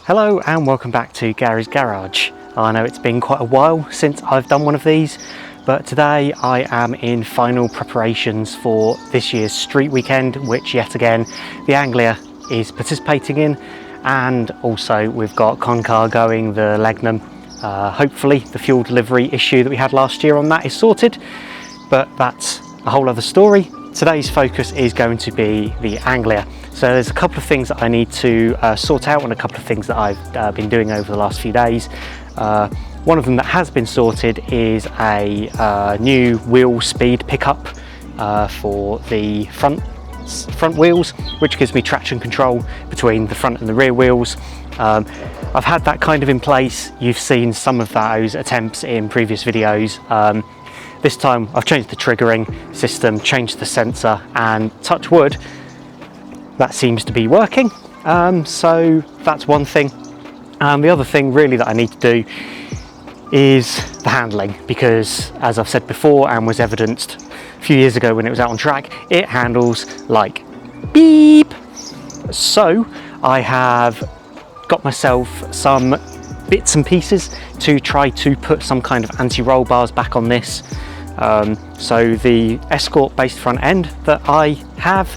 Hello and welcome back to Gary's Garage. I know it's been quite a while since I've done one of these, but today I am in final preparations for this year's street weekend, which yet again the Anglia is participating in, and also we've got Concar going, the Legnum. Hopefully the fuel delivery issue that we had last year on that is sorted, but that's a whole other story. Today's focus is going to be the Anglia. So there's a couple of things that I need to sort out, and a couple of things that I've been doing over the last few days. One of them that has been sorted is a new wheel speed pickup for the front wheels, which gives me traction control between the front and the rear wheels. I've had that kind of in place. You've seen some of those attempts in previous videos. This time I've changed the triggering system, changed the sensor, and touch wood, that seems to be working. So that's one thing. The other thing really that I need to do is the handling, because as I've said before and was evidenced a few years ago when it was out on track, it handles like beep. So I have got myself some bits and pieces to try to put some kind of anti-roll bars back on this. So the Escort based front end that I have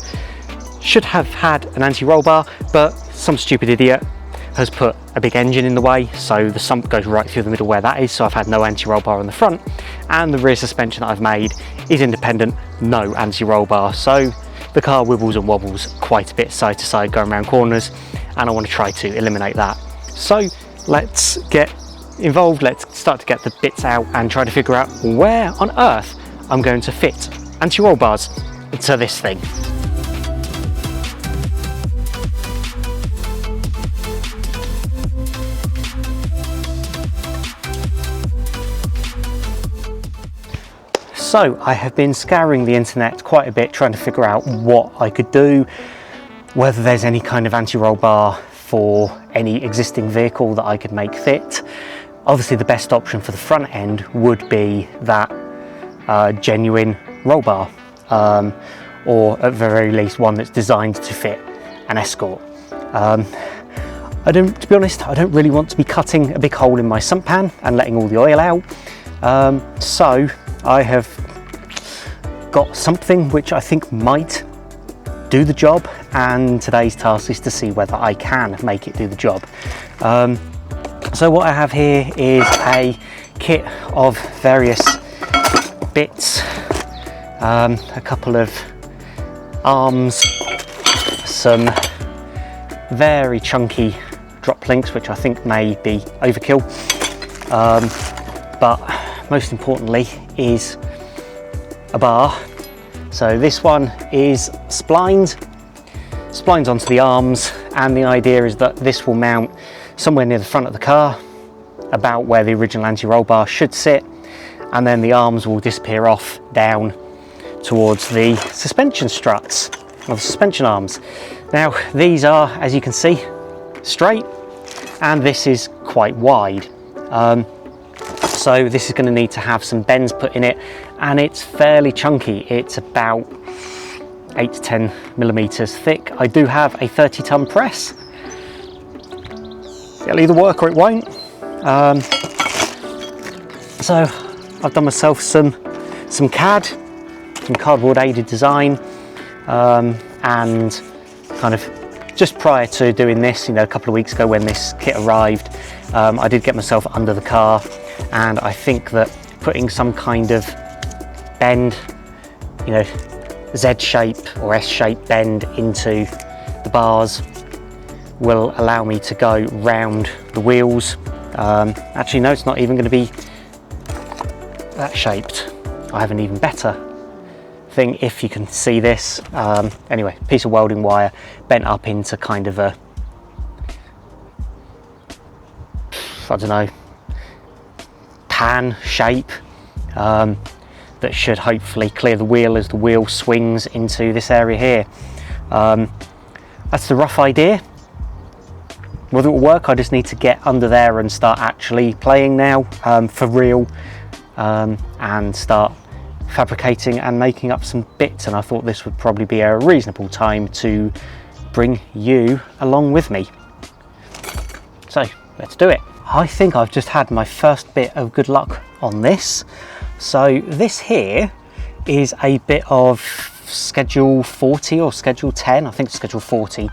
should have had an anti-roll bar, but some stupid idiot has put a big engine in the way, so the sump goes right through the middle where that is, so I've had no anti-roll bar on the front, and the rear suspension that I've made is independent, no anti-roll bar, so the car wibbles and wobbles quite a bit side to side going around corners, and I want to try to eliminate that. So let's get involved, let's start to get the bits out and try to figure out where on earth I'm going to fit anti-roll bars to this thing. So I have been scouring the internet quite a bit trying to figure out what I could do, whether there's any kind of anti-roll bar for any existing vehicle that I could make fit. Obviously the best option for the front end would be that genuine roll bar, or at the very least one that's designed to fit an Escort. To be honest, I don't really want to be cutting a big hole in my sump pan and letting all the oil out. So I have got something which I think might do the job, and today's task is to see whether I can make it do the job. So what I have here is a kit of various bits, a couple of arms, some very chunky drop links which I think may be overkill, but most importantly is a bar. So this one is splines onto the arms, and the idea is that this will mount somewhere near the front of the car, about where the original anti-roll bar should sit, and then the arms will disappear off down towards the suspension struts, or the suspension arms. Now these are, as you can see, straight, and this is quite wide. So this is going to need to have some bends put in it, and it's fairly chunky. It's about 8 to 10 millimeters thick. I do have a 30-ton press. It'll either work or it won't. So I've done myself some CAD, some cardboard aided design, and kind of just prior to doing this, a couple of weeks ago when this kit arrived, I did get myself under the car, and I think that putting some kind of bend, Z shape or S shape bend into the bars will allow me to go round the wheels. Actually no, it's not even going to be that shaped. I have an even better thing, if you can see this. Anyway, piece of welding wire bent up into kind of a, I don't know, pan shape, that should hopefully clear the wheel as the wheel swings into this area here. That's the rough idea. Whether it will work, I just need to get under there and start actually playing now, for real, and start fabricating and making up some bits, and I thought this would probably be a reasonable time to bring you along with me. So let's do it. I think I've just had my first bit of good luck on this. So this here is a bit of schedule 40 or schedule 10, I think it's schedule 40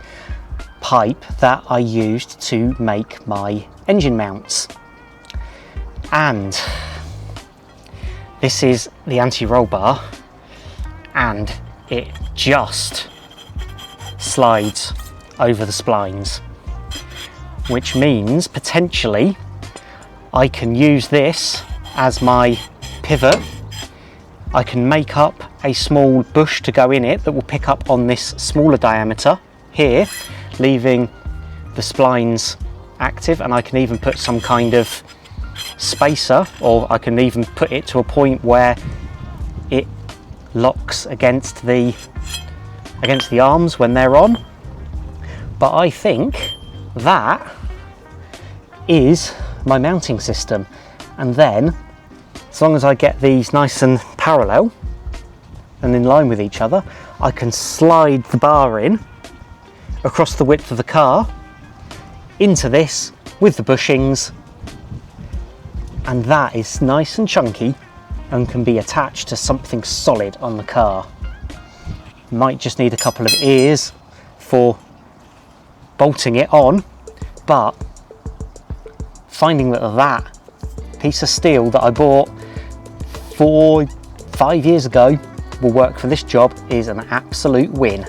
pipe that I used to make my engine mounts. And this is the anti-roll bar, and it just slides over the splines, which means potentially I can use this as my pivot. I can make up a small bush to go in it that will pick up on this smaller diameter here, leaving the splines active, and I can even put some kind of spacer, or I can even put it to a point where it locks against the arms when they're on. But I think that is my mounting system, and then as long as I get these nice and parallel and in line with each other, I can slide the bar in across the width of the car into this with the bushings, and that is nice and chunky and can be attached to something solid on the car. Might just need a couple of ears for bolting it on, but finding that piece of steel that I bought 4-5 years ago will work for this job is an absolute win.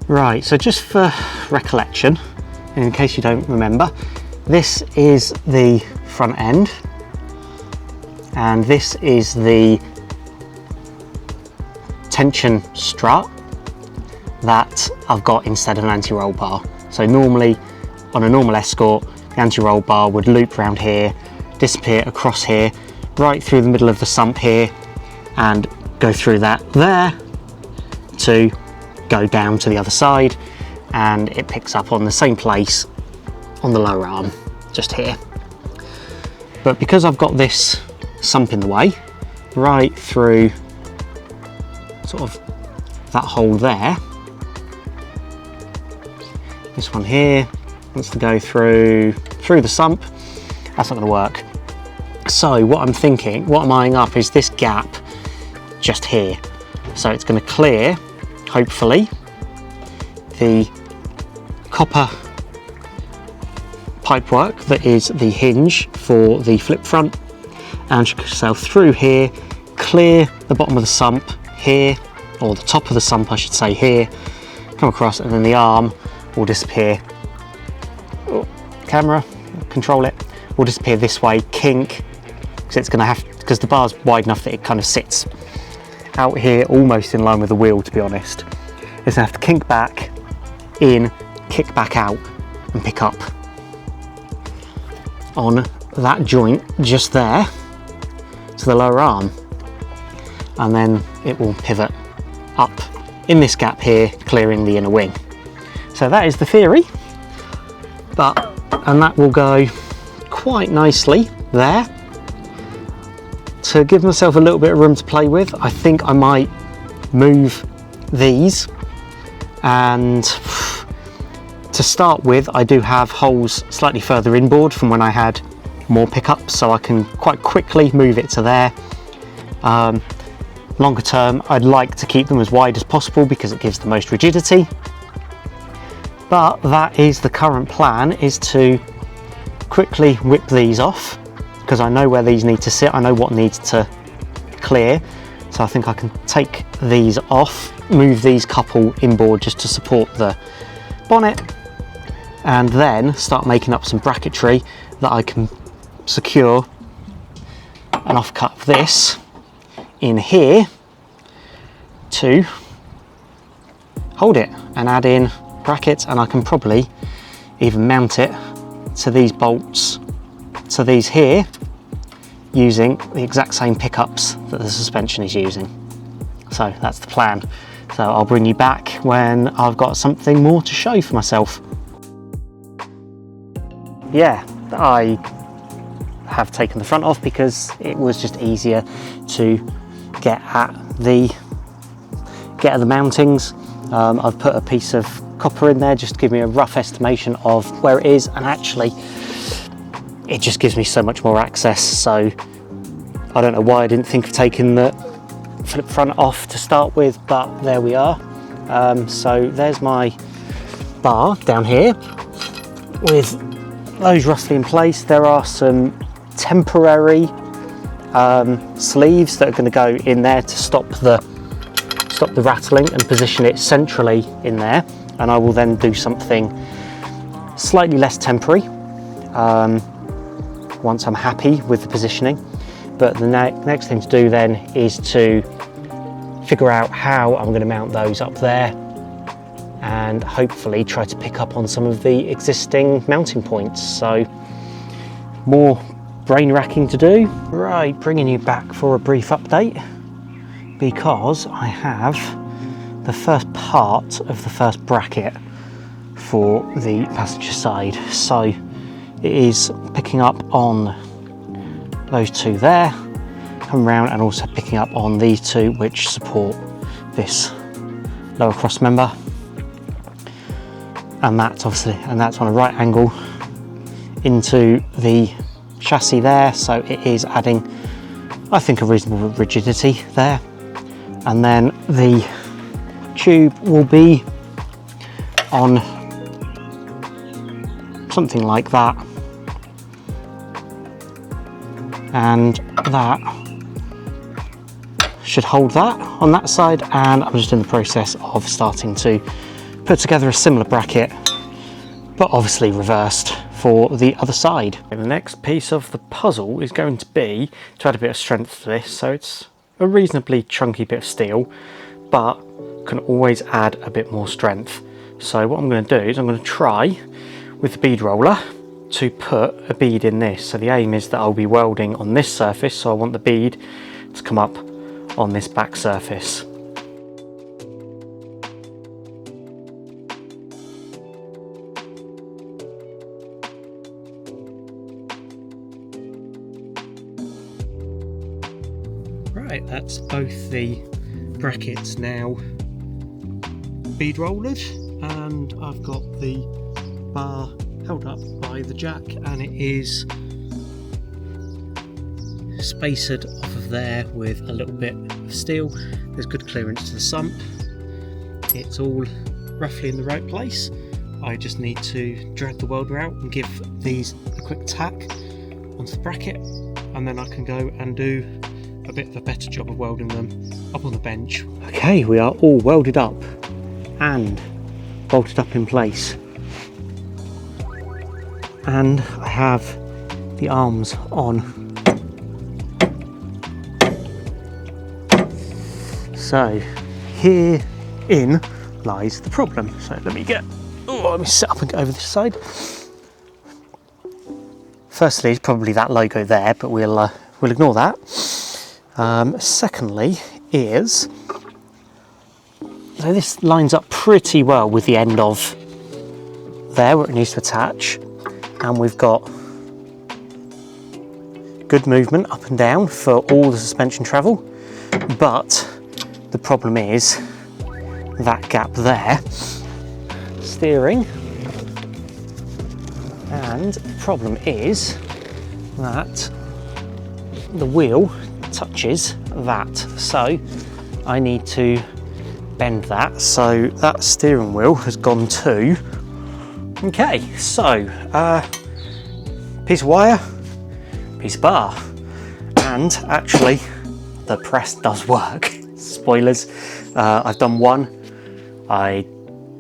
Right, so just for recollection, in case you don't remember, this is the front end, and this is the tension strut that I've got instead of an anti-roll bar. So normally on a normal Escort, the anti-roll bar would loop around here, disappear across here, right through the middle of the sump here, and go through that there to go down to the other side, and it picks up on the same place on the lower arm, just here. But because I've got this sump in the way, right through sort of that hole there, this one here wants to go through the sump, that's not going to work. So what I'm thinking, what I'm eyeing up is this gap just here. So it's going to clear, hopefully, the copper pipework that is the hinge for the flip front, and should sail through here, clear the bottom of the sump here, or the top of the sump I should say here, come across, and then the arm will disappear. Oh, camera, control it, will disappear this way, kink, because it's going to have, because the bar's wide enough that it kind of sits out here almost in line with the wheel, to be honest. It's going to have to kink back in, kick back out, and pick up on that joint just there to the lower arm, and then it will pivot up in this gap here, clearing the inner wing. So that is the theory, and that will go quite nicely there. To give myself a little bit of room to play with, I think I might move these, and to start with I do have holes slightly further inboard from when I had more pickups, so I can quite quickly move it to there. Longer term I'd like to keep them as wide as possible because it gives the most rigidity, but that is the current plan, is to quickly whip these off, because I know where these need to sit, I know what needs to clear, so I think I can take these off, move these couple inboard just to support the bonnet, and then start making up some bracketry that I can secure an offcut of this in here to hold it, and add in brackets, and I can probably even mount it to these bolts, to these here, using the exact same pickups that the suspension is using. So that's the plan. So I'll bring you back when I've got something more to show for myself. Yeah, I have taken the front off because it was just easier to get at the mountings. I've put a piece of copper in there just to give me a rough estimation of where it is, and actually it just gives me so much more access. So I don't know why I didn't think of taking the flip front off to start with, but there we are. So there's my bar down here with those roughly in place. There are some temporary sleeves that are going to go in there to stop the rattling and position it centrally in there, and I will then do something slightly less temporary once I'm happy with the positioning. But the next thing to do then is to figure out how I'm going to mount those up there and hopefully try to pick up on some of the existing mounting points. So more brain racking to do. Right, bringing you back for a brief update, because I have the first part of the first bracket for the passenger side. So it is picking up on those two there, come round, and also picking up on these two which support this lower cross member. And that's on a right angle into the chassis there, so it is adding, I think, a reasonable rigidity there. And then the tube will be on something like that, and that should hold that on that side. And I'm just in the process of starting to put together a similar bracket, but obviously reversed, for the other side. The next piece of the puzzle is going to be to add a bit of strength to this. So it's a reasonably chunky bit of steel, but can always add a bit more strength. So what I'm going to do is I'm going to try with the bead roller to put a bead in this. So the aim is that I'll be welding on this surface, so I want the bead to come up on this back surface. Right, that's both the brackets now bead rollered, and I've got the bar held up by the jack, and it is spacered off of there with a little bit of steel. There's good clearance to the sump. It's all roughly in the right place. I just need to drag the welder out and give these a quick tack onto the bracket, and then I can go and do a bit of a better job of welding them up on the bench. Okay, we are all welded up and bolted up in place, and I have the arms on. So herein lies the problem. So let me set up and get over this side. Firstly, it's probably that logo there, but we'll ignore that. Secondly is, so this lines up pretty well with the end of there where it needs to attach, and we've got good movement up and down for all the suspension travel, but the problem is that gap there, steering, and the problem is that the wheel touches that, so I need to bend that, so that steering wheel has gone too. Okay, so piece of wire, piece of bar, and actually the press does work. Spoilers, I've done one. I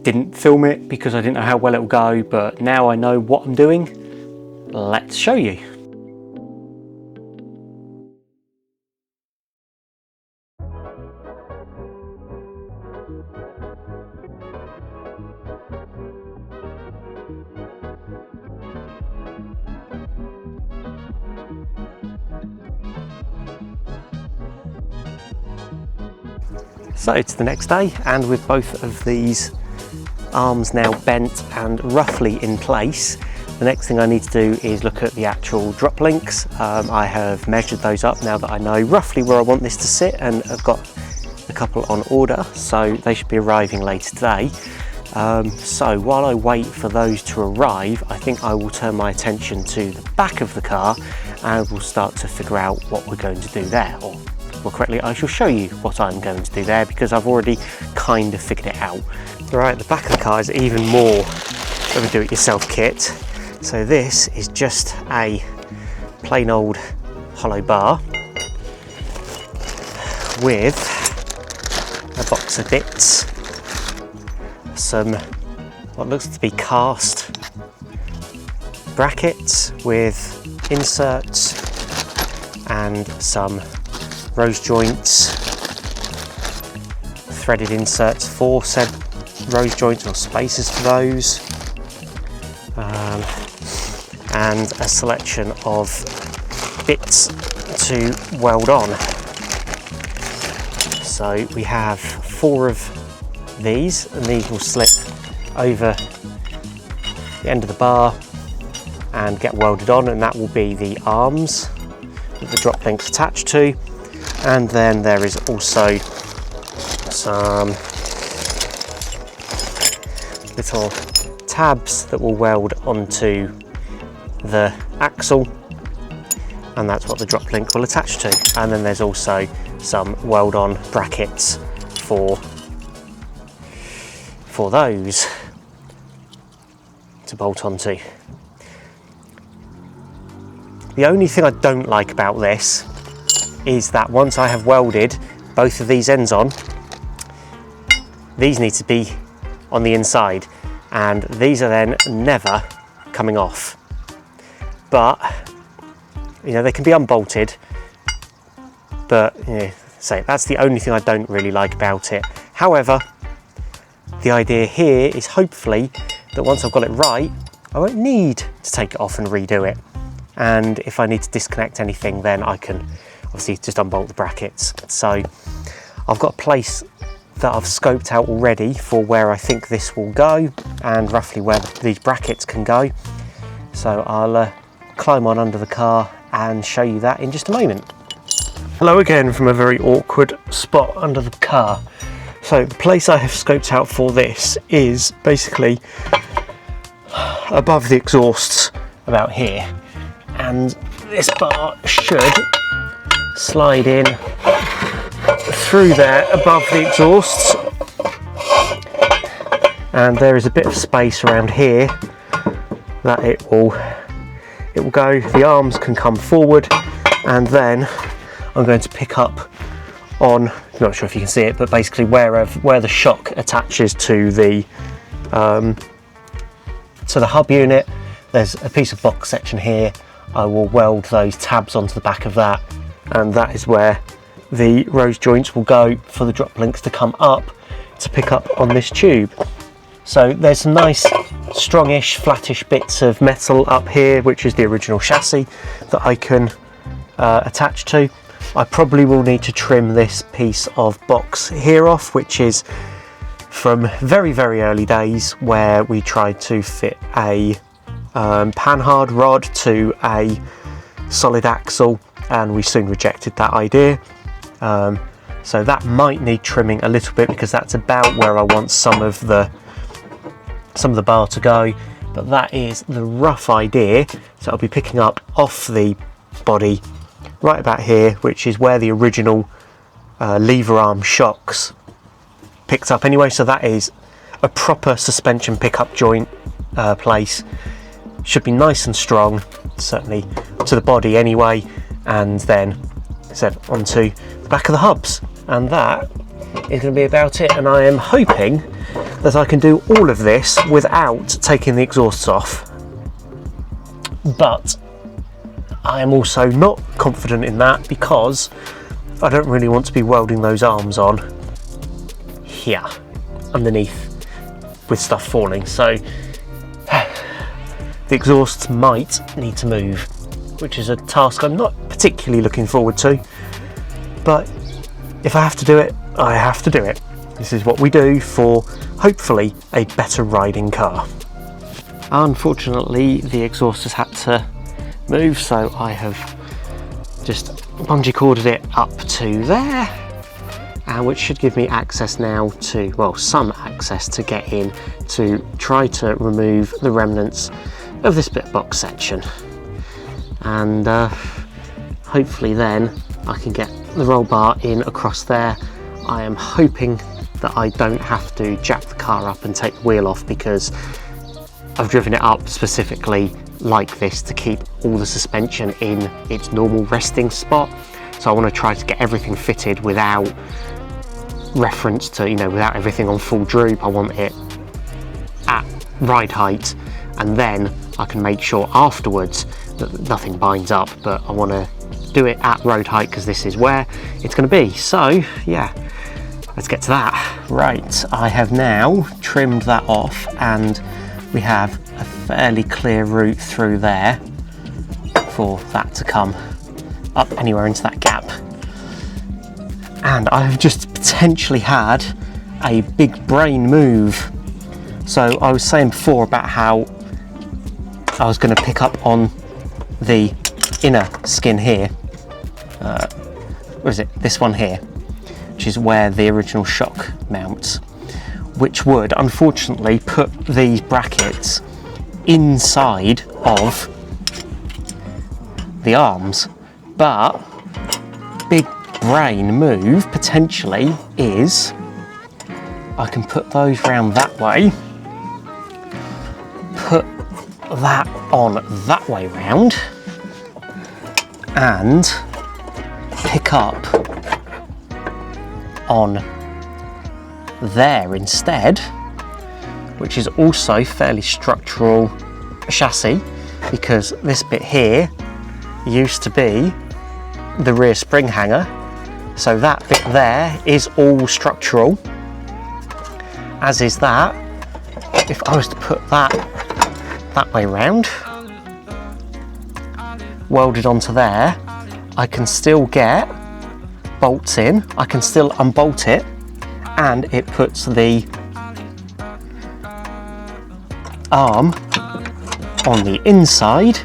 didn't film it because I didn't know how well it will go, but now I know what I'm doing. Let's show you. So it's the next day, and with both of these arms now bent and roughly in place, the next thing I need to do is look at the actual drop links. I have measured those up now that I know roughly where I want this to sit, and I've got a couple on order, so they should be arriving later today. So while I wait for those to arrive, I think I will turn my attention to the back of the car and we'll start to figure out what we're going to do there. Or more correctly, I shall show you what I'm going to do there because I've already kind of figured it out. Right, the back of the car is even more of a do-it-yourself kit. So this is just a plain old hollow bar with a box of bits, some what looks to be cast brackets with inserts and some rose joints, threaded inserts for said rose joints or spaces for those, and a selection of bits to weld on. So we have 4 of these, and these will slip over the end of the bar and get welded on, and that will be the arms with the drop links attached to. And then there is also some little tabs that will weld onto the axle, and that's what the drop link will attach to. And then there's also some weld on brackets for those to bolt onto. The only thing I don't like about this is that once I have welded both of these ends on, these need to be on the inside, and these are then never coming off. But you know, they can be unbolted, but yeah, so that's the only thing I don't really like about it. However, the idea here is hopefully that once I've got it right, I won't need to take it off and redo it. And if I need to disconnect anything, then I can obviously just unbolt the brackets. So I've got a place that I've scoped out already for where I think this will go and roughly where these brackets can go. So I'll climb on under the car and show you that in just a moment. Hello again from a very awkward spot under the car. So the place I have scoped out for this is basically above the exhausts about here, and this bar should slide in through there above the exhausts, and there is a bit of space around here that it will go. The arms can come forward, and then I'm going to pick up on, I'm not sure if you can see it, but basically where the shock attaches to the hub unit, there's a piece of box section here. I will weld those tabs onto the back of that, and that is where the rose joints will go for the drop links to come up to pick up on this tube. So there's some nice strongish, flattish bits of metal up here, which is the original chassis that I can attach to. I probably will need to trim this piece of box here off, which is from very, very early days where we tried to fit a panhard rod to a solid axle, and we soon rejected that idea. So that might need trimming a little bit because that's about where I want some of the bar to go, but that is the rough idea. So I'll be picking up off the body right about here, which is where the original lever arm shocks picked up anyway. So that is a proper suspension pickup joint place. Should be nice and strong, certainly to the body anyway, and then set onto the back of the hubs, and that is going to be about it. And I am hoping that I can do all of this without taking the exhausts off, but I am also not confident in that because I don't really want to be welding those arms on here underneath with stuff falling. So the exhausts might need to move, which is a task I'm not particularly looking forward to, but if I have to do it, I have to do it. This is what we do for hopefully a better riding car. Unfortunately, the exhaust has had to move, so I have just bungee corded it up to there, which should give me access now to, well, some access to get in to try to remove the remnants of this bit box section, and hopefully then I can get the roll bar in across there. I am hoping that I don't have to jack the car up and take the wheel off, because I've driven it up specifically like this to keep all the suspension in its normal resting spot. So I want to try to get everything fitted without reference to, you know, without everything on full droop. I want it at ride height, and then I can make sure afterwards that nothing binds up, but I want to do it at road height because this is where it's going to be. So yeah, let's get to that. Right, I have now trimmed that off, and we have a fairly clear route through there for that to come up anywhere into that gap. And I've just potentially had a big brain move. So I was saying before about how I was going to pick up on the inner skin here. What is it? This one here, which is where the original shock mounts, which would unfortunately put these brackets inside of the arms. But big brain move potentially is I can put those round that way, put that on that way round, and pick up on there instead, which is also fairly structural chassis, because this bit here used to be the rear spring hanger. So that bit there is all structural, as is that. If I was to put that way round, welded onto there, I can still get bolts in, I can still unbolt it, and it puts the arm on the inside,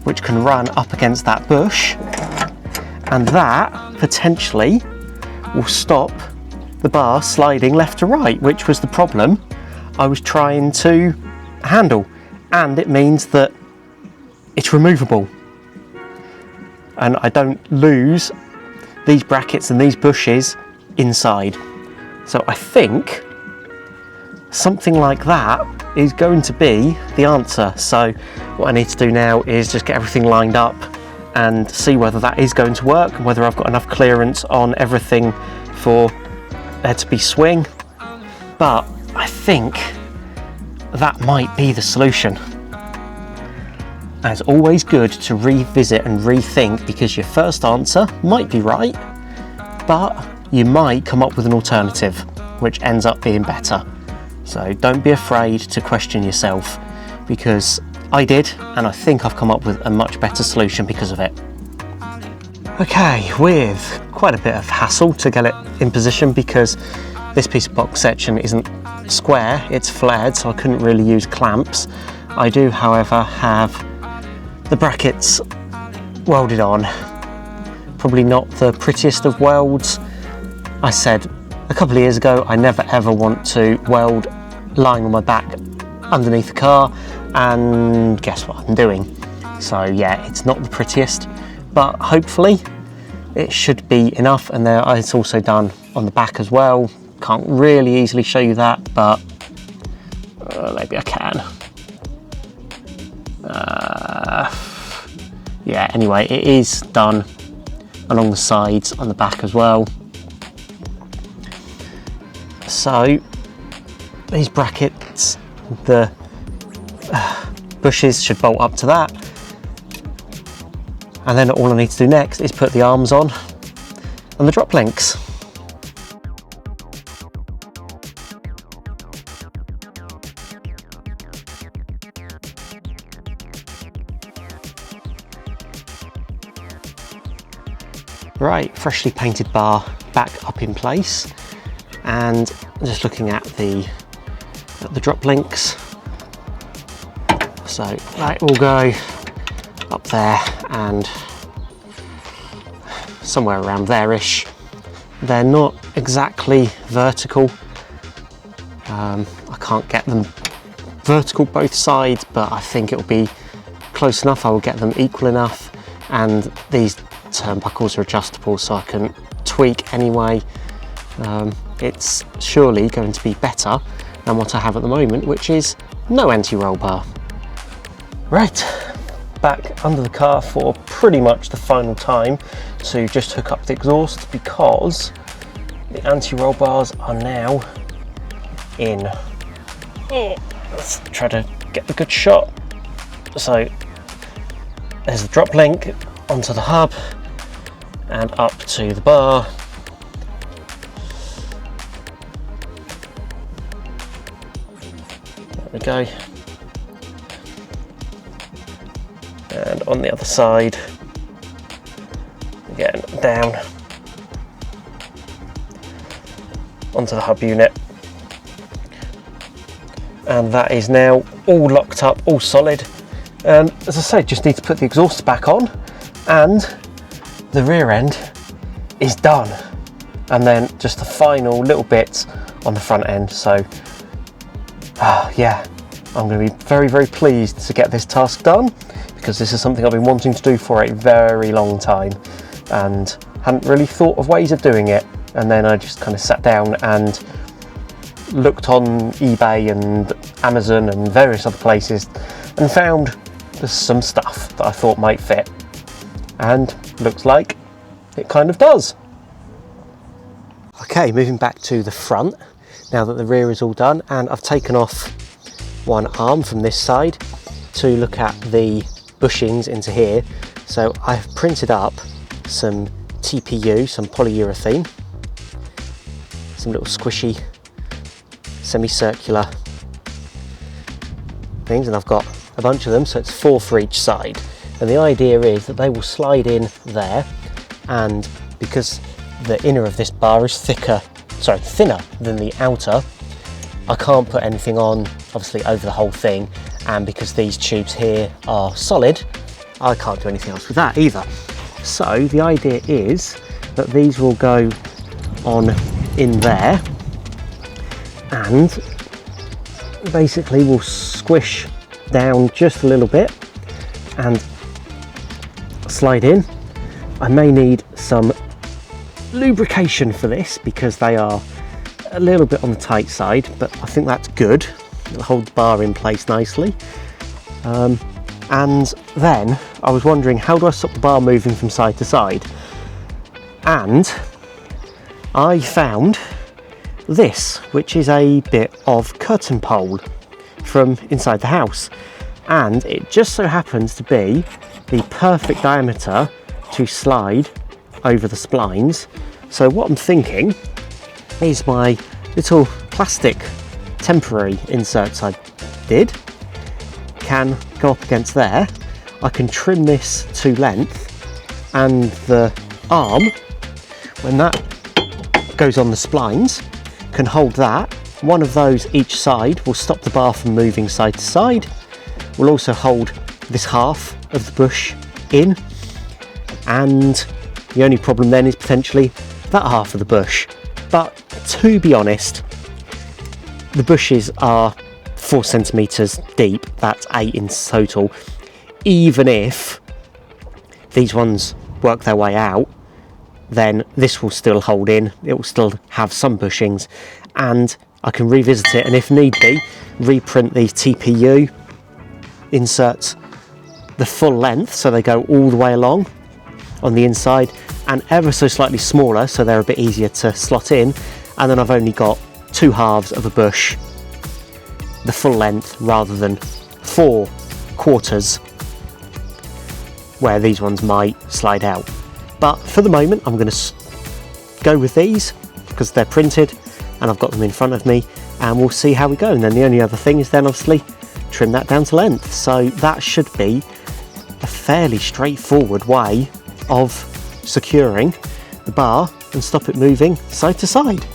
which can run up against that bush, and that potentially will stop the bar sliding left to right, which was the problem I was trying to handle. And it means that it's removable, and I don't lose these brackets and these bushes inside. So I think something like that is going to be the answer. So what I need to do now is just get everything lined up and see whether that is going to work, and whether I've got enough clearance on everything for there to be swing. But I think that might be the solution. And it's always good to revisit and rethink, because your first answer might be right, but you might come up with an alternative which ends up being better. So don't be afraid to question yourself, because I did, and I think I've come up with a much better solution because of it. Okay, with quite a bit of hassle to get it in position, because this piece of box section isn't square, it's flared, so I couldn't really use clamps. I do, however, have the brackets welded on. Probably not the prettiest of welds. I said a couple of years ago I never ever want to weld lying on my back underneath the car, and guess what I'm doing? So yeah, it's not the prettiest, but hopefully it should be enough. And there, it's also done on the back as well. Can't really easily show you that, but maybe I can. Yeah, anyway, it is done along the sides, on the back as well. So these brackets, the bushes should bolt up to that, and then all I need to do next is put the arms on and the drop links. Right, freshly painted bar back up in place, and just looking at the drop links. So that will go up there and somewhere around there-ish. They're not exactly vertical, I can't get them vertical both sides, but I think it'll be close enough. I will get them equal enough, and these turnbuckles are adjustable so I can tweak anyway. It's surely going to be better than what I have at the moment, which is no anti-roll bar. Right, back under the car for pretty much the final time to just hook up the exhaust, because the anti-roll bars are now in. Let's try to get a good shot. So there's the drop link onto the hub and up to the bar. There we go. And on the other side, again down onto the hub unit. And that is now all locked up, all solid. And as I say, just need to put the exhaust back on, and the rear end is done. And then just the final little bits on the front end. So yeah, I'm going to be very, very pleased to get this task done, because this is something I've been wanting to do for a very long time and hadn't really thought of ways of doing it. And then I just kind of sat down and looked on eBay and Amazon and various other places and found there's some stuff that I thought might fit, and looks like it kind of does. Okay, moving back to the front now that the rear is all done, and I've taken off one arm from this side to look at the bushings into here. So I've printed up some TPU, some polyurethane, some little squishy semicircular things, and I've got a bunch of them, so it's 4 for each side. And the idea is that they will slide in there, and because the inner of this bar is thinner than the outer, I can't put anything on obviously over the whole thing, and because these tubes here are solid, I can't do anything else with that either. So the idea is that these will go on in there, and basically we'll squish down just a little bit and slide in. I may need some lubrication for this because they are a little bit on the tight side, but I think that's good. It'll hold the bar in place nicely. And then I was wondering, how do I stop the bar moving from side to side? And I found this, which is a bit of curtain pole from inside the house, and it just so happens to be the perfect diameter to slide over the splines. So what I'm thinking is my little plastic temporary inserts I did can go up against there. I can trim this to length, and the arm, when that goes on the splines, can hold that. One of those each side will stop the bar from moving side to side. Will also hold this half of the bush in, and the only problem then is potentially that half of the bush. But to be honest, the bushes are 4 centimeters deep, that's 8 in total. Even if these ones work their way out, then this will still hold in, it will still have some bushings, and I can revisit it, and if need be, reprint these TPU inserts the full length, so they go all the way along on the inside, and ever so slightly smaller, so they're a bit easier to slot in, and then I've only got 2 halves of a bush, the full length, rather than 4 quarters where these ones might slide out. But for the moment I'm going to go with these because they're printed and I've got them in front of me, and we'll see how we go. And then the only other thing is then obviously trim that down to length. So that should be a fairly straightforward way of securing the bar and stop it moving side to side.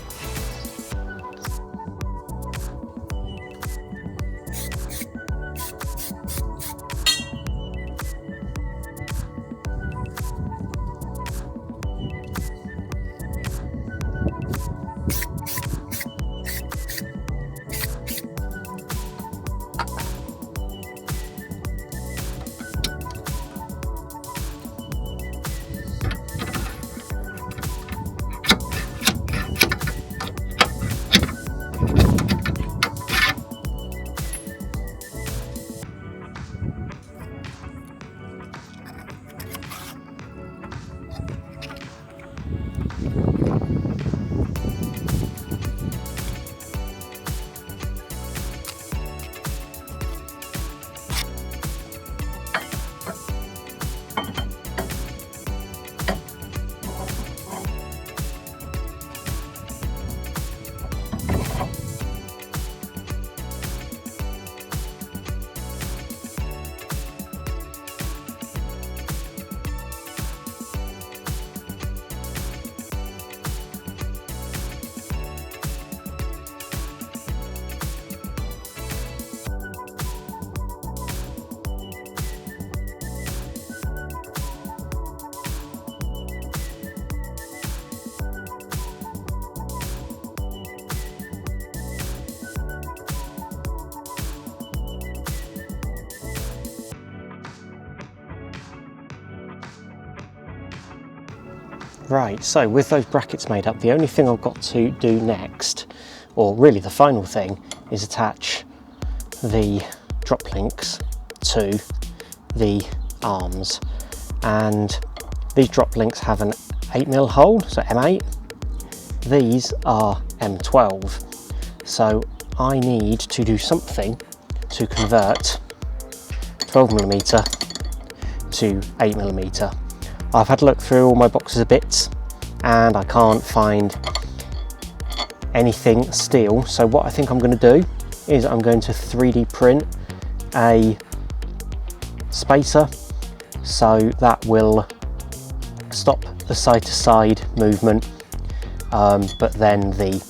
Right, so with those brackets made up, the only thing I've got to do next, or really the final thing, is attach the drop links to the arms. And these drop links have an 8mm hole, so M8. These are M12. So I need to do something to convert 12mm to 8mm. I've had a look through all my boxes of bits and I can't find anything steel, so what I think I'm going to do is I'm going to 3D print a spacer so that will stop the side to side movement, but then the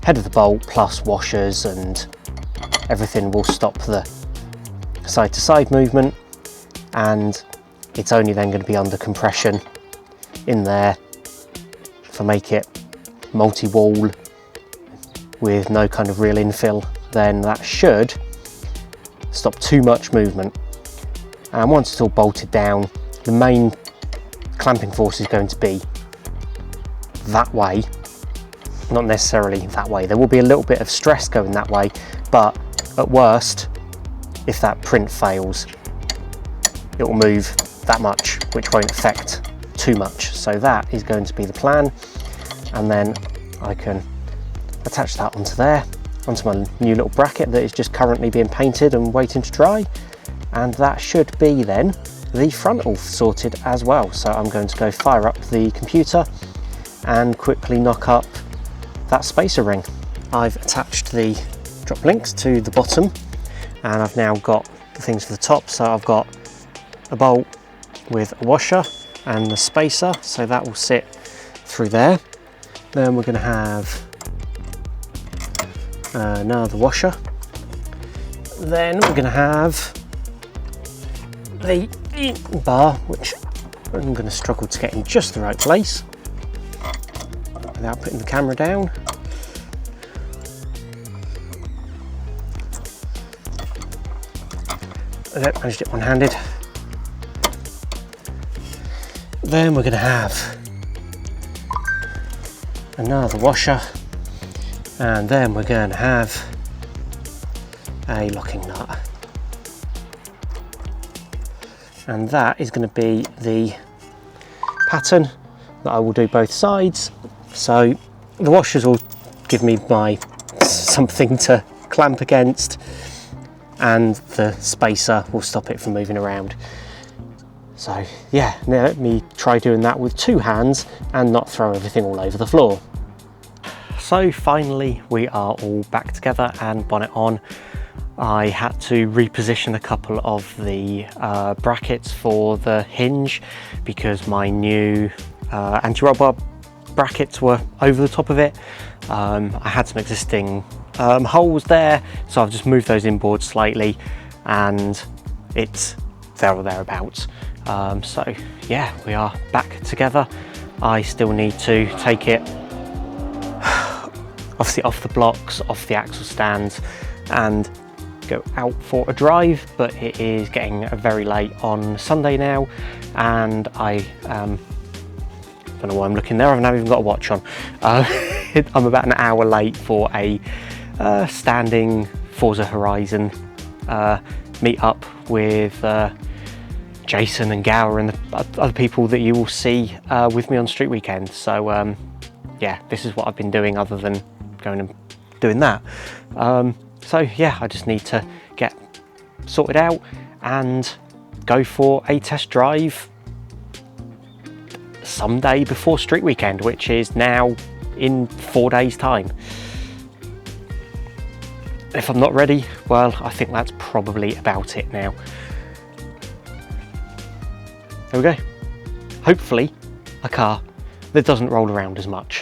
head of the bolt plus washers and everything will stop the side to side movement, and it's only then going to be under compression in there. If I make it multi-wall with no kind of real infill, then that should stop too much movement. And once it's all bolted down, the main clamping force is going to be that way, not necessarily that way. There will be a little bit of stress going that way, but at worst, if that print fails, it will move that much, which won't affect too much. So that is going to be the plan, and then I can attach that onto there, onto my new little bracket that is just currently being painted and waiting to dry, and that should be then the front all sorted as well. So I'm going to go fire up the computer and quickly knock up that spacer ring. I've attached the drop links to the bottom, and I've now got the things for the top. So I've got a bolt with a washer and the spacer, so that will sit through there. Then we're going to have another washer. Then we're going to have the bar, which I'm going to struggle to get in just the right place without putting the camera down. I managed it one-handed. Then we're going to have another washer, and then we're going to have a locking nut, and that is going to be the pattern that I will do both sides. So the washers will give me my something to clamp against, and the spacer will stop it from moving around. So yeah, now let me try doing that with two hands and not throw everything all over the floor. So finally we are all back together and bonnet on. I had to reposition a couple of the brackets for the hinge because my new anti-roll bar brackets were over the top of it. I had some existing holes there, so I've just moved those inboards slightly and it's there or thereabouts. So yeah, we are back together. I still need to take it obviously off the blocks, off the axle stands, and go out for a drive, but it is getting very late on Sunday now, and I don't know why I'm looking there, I haven't even got a watch on. I'm about an hour late for a standing Forza Horizon meet up with Jason and Garry and the other people that you will see with me on Street Weekend. So yeah, this is what I've been doing other than going and doing that. So yeah, I just need to get sorted out and go for a test drive someday before Street Weekend, which is now in 4 days' time. If I'm not ready, well, I think that's probably about it now. There we go. Hopefully a car that doesn't roll around as much.